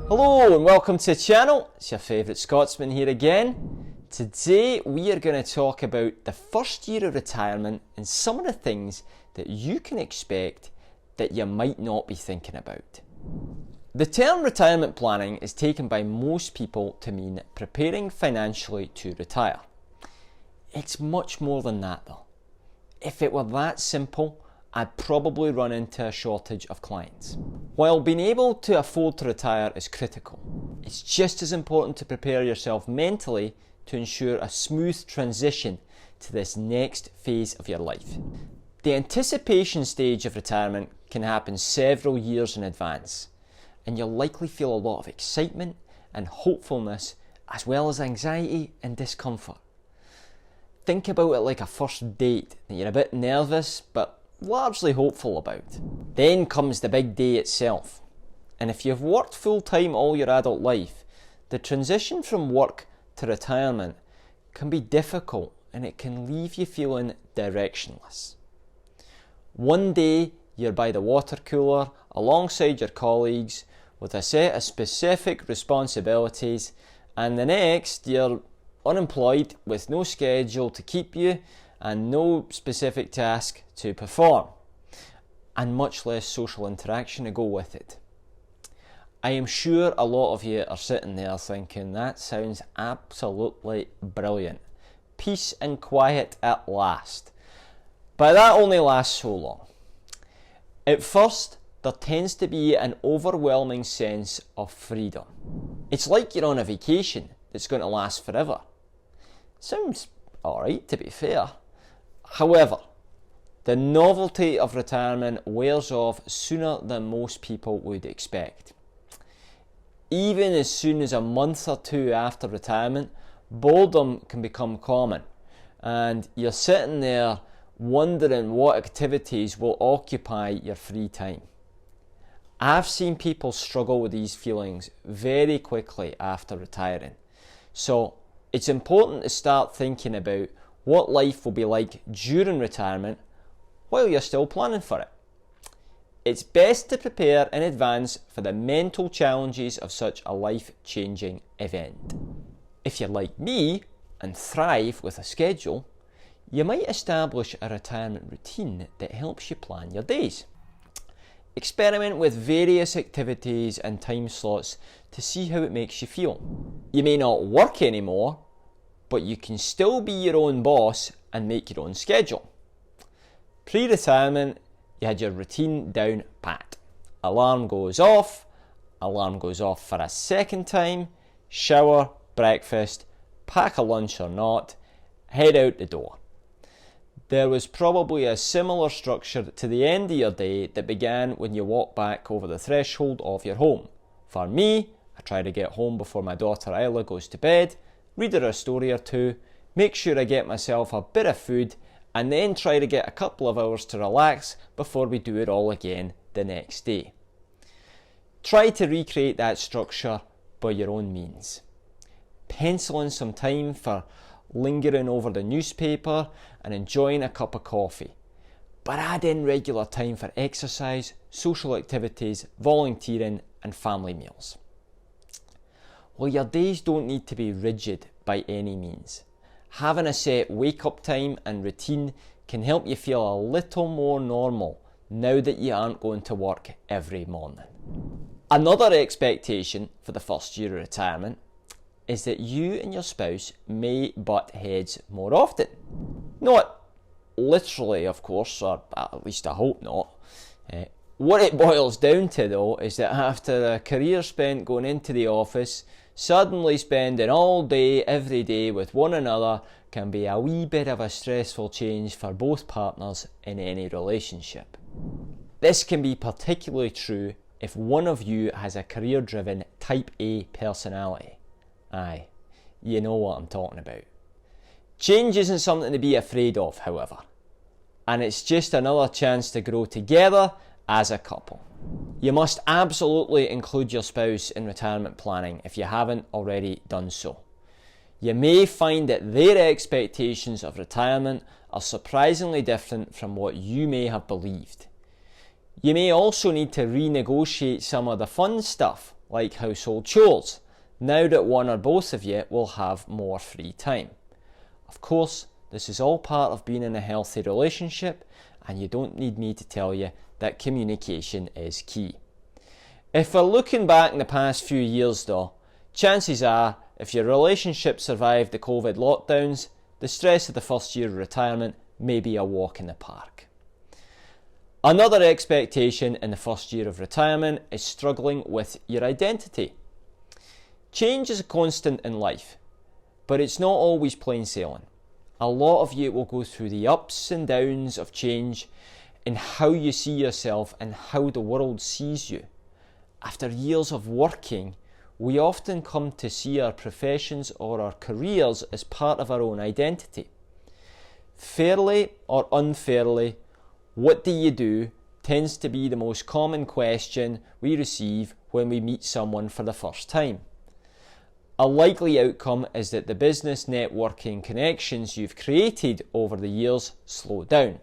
Hello and welcome to the channel. It's your favourite Scotsman here again. Today we are going to talk about the first year of retirement and some of the things that you can expect that you might not be thinking about. The term retirement planning is taken by most people to mean preparing financially to retire. It's much more than that though. If it were that simple, I'd probably run into a shortage of clients. While being able to afford to retire is critical, it's just as important to prepare yourself mentally to ensure a smooth transition to this next phase of your life. The anticipation stage of retirement can happen several years in advance, and you'll likely feel a lot of excitement and hopefulness as well as anxiety and discomfort. Think about it like a first date that you're a bit nervous but largely hopeful about. Then comes the big day itself. And if you've worked full time all your adult life, the transition from work to retirement can be difficult and it can leave you feeling directionless. One day you're by the water cooler alongside your colleagues with a set of specific responsibilities, and the next you're unemployed with no schedule to keep you and no specific task to perform, and much less social interaction to go with it. I am sure a lot of you are sitting there thinking, that sounds absolutely brilliant. Peace and quiet at last. But that only lasts so long. At first, there tends to be an overwhelming sense of freedom. It's like you're on a vacation that's going to last forever. Sounds alright, to be fair. However, the novelty of retirement wears off sooner than most people would expect. Even as soon as a month or two after retirement, boredom can become common, and you're sitting there wondering what activities will occupy your free time. I've seen people struggle with these feelings very quickly after retiring, so it's important to start thinking about what life will be like during retirement while you're still planning for it. It's best to prepare in advance for the mental challenges of such a life-changing event. If you're like me and thrive with a schedule, you might establish a retirement routine that helps you plan your days. Experiment with various activities and time slots to see how it makes you feel. You may not work anymore, but you can still be your own boss and make your own schedule. Pre-retirement, you had your routine down pat. Alarm goes off for a second time, shower, breakfast, pack a lunch or not, head out the door. There was probably a similar structure to the end of your day that began when you walked back over the threshold of your home. For me, I try to get home before my daughter Isla goes to bed, read her a story or two, make sure I get myself a bit of food, and then try to get a couple of hours to relax before we do it all again the next day. Try to recreate that structure by your own means. Pencil in some time for lingering over the newspaper and enjoying a cup of coffee, but add in regular time for exercise, social activities, volunteering and family meals. Well, your days don't need to be rigid by any means. Having a set wake-up time and routine can help you feel a little more normal now that you aren't going to work every morning. Another expectation for the first year of retirement is that you and your spouse may butt heads more often. Not literally, of course, or at least I hope not. What it boils down to though is that after a career spent going into the office, suddenly spending all day, every day with one another can be a wee bit of a stressful change for both partners in any relationship. This can be particularly true if one of you has a career-driven type A personality. Aye, you know what I'm talking about. Change isn't something to be afraid of, however, and it's just another chance to grow together as a couple. You must absolutely include your spouse in retirement planning if you haven't already done so. You may find that their expectations of retirement are surprisingly different from what you may have believed. You may also need to renegotiate some of the fun stuff, like household chores, now that one or both of you will have more free time. Of course, this is all part of being in a healthy relationship, and you don't need me to tell you that communication is key. If we're looking back in the past few years though, chances are, if your relationship survived the COVID lockdowns, the stress of the first year of retirement may be a walk in the park. Another expectation in the first year of retirement is struggling with your identity. Change is a constant in life, but it's not always plain sailing. A lot of you will go through the ups and downs of change in how you see yourself and how the world sees you. After years of working, we often come to see our professions or our careers as part of our own identity. Fairly or unfairly, what do you do tends to be the most common question we receive when we meet someone for the first time. A likely outcome is that the business networking connections you've created over the years slow down.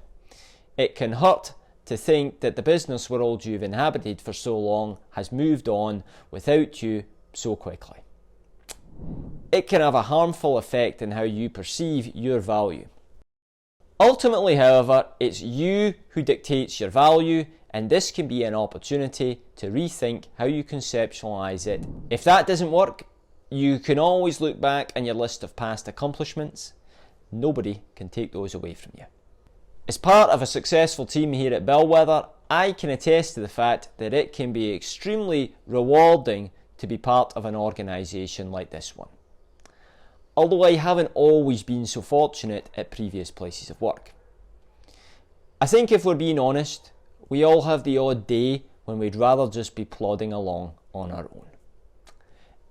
It can hurt to think that the business world you've inhabited for so long has moved on without you so quickly. It can have a harmful effect on how you perceive your value. Ultimately, however, it's you who dictates your value, and this can be an opportunity to rethink how you conceptualize it. If that doesn't work, you can always look back on your list of past accomplishments. Nobody can take those away from you. As part of a successful team here at Bellwether, I can attest to the fact that it can be extremely rewarding to be part of an organisation like this one. Although I haven't always been so fortunate at previous places of work. I think if we're being honest, we all have the odd day when we'd rather just be plodding along on our own.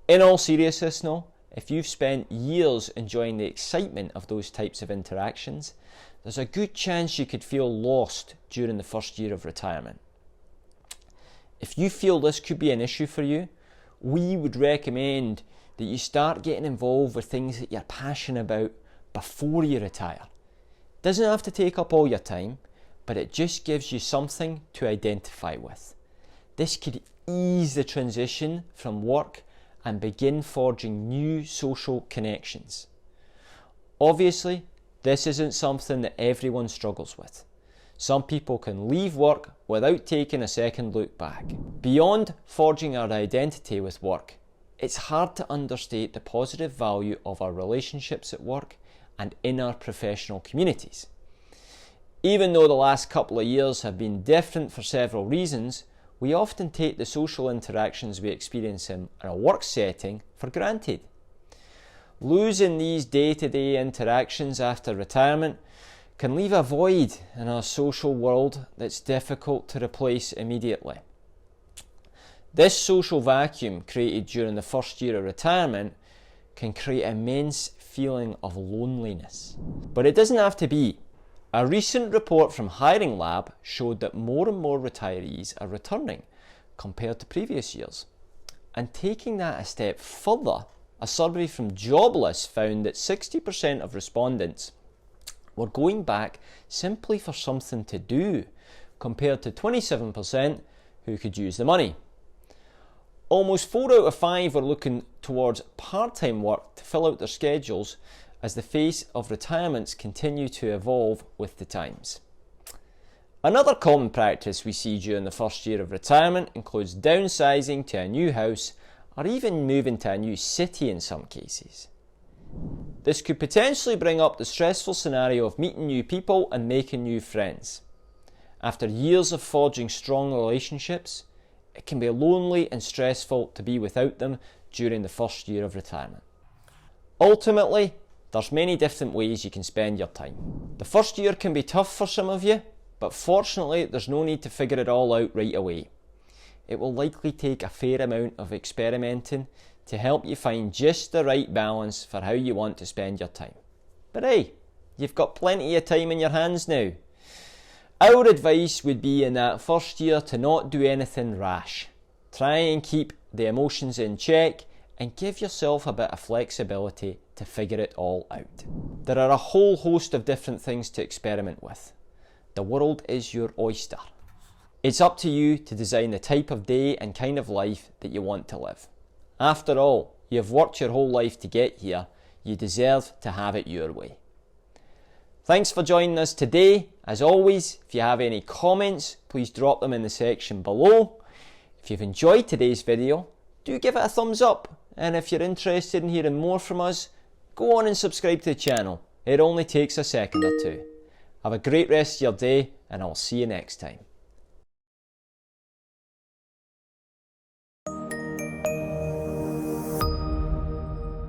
In all seriousness though, if you've spent years enjoying the excitement of those types of interactions, there's a good chance you could feel lost during the first year of retirement. If you feel this could be an issue for you, we would recommend that you start getting involved with things that you're passionate about before you retire. It doesn't have to take up all your time, but it just gives you something to identify with. This could ease the transition from work and begin forging new social connections. Obviously, this isn't something that everyone struggles with. Some people can leave work without taking a second look back. Beyond forging our identity with work, it's hard to understate the positive value of our relationships at work and in our professional communities. Even though the last couple of years have been different for several reasons, we often take the social interactions we experience in a work setting for granted. Losing these day-to-day interactions after retirement can leave a void in our social world that's difficult to replace immediately. This social vacuum created during the first year of retirement can create an immense feeling of loneliness. But it doesn't have to be. A recent report from Hiring Lab showed that more and more retirees are returning compared to previous years. And taking that a step further, a survey from Jobless found that 60% of respondents were going back simply for something to do, compared to 27% who could use the money. Almost 4 out of 5 were looking towards part-time work to fill out their schedules as the face of retirements continue to evolve with the times. Another common practice we see during the first year of retirement includes downsizing to a new house or even moving to a new city in some cases. This could potentially bring up the stressful scenario of meeting new people and making new friends. After years of forging strong relationships, it can be lonely and stressful to be without them during the first year of retirement. Ultimately, there's many different ways you can spend your time. The first year can be tough for some of you, but fortunately there's no need to figure it all out right away. It will likely take a fair amount of experimenting to help you find just the right balance for how you want to spend your time. But hey, you've got plenty of time in your hands now. Our advice would be in that first year to not do anything rash. Try and keep the emotions in check and give yourself a bit of flexibility to figure it all out. There are a whole host of different things to experiment with. The world is your oyster. It's up to you to design the type of day and kind of life that you want to live. After all, you have worked your whole life to get here. You deserve to have it your way. Thanks for joining us today. As always, if you have any comments, please drop them in the section below. If you've enjoyed today's video, do give it a thumbs up. And if you're interested in hearing more from us, go on and subscribe to the channel. It only takes a second or two. Have a great rest of your day, and I'll see you next time.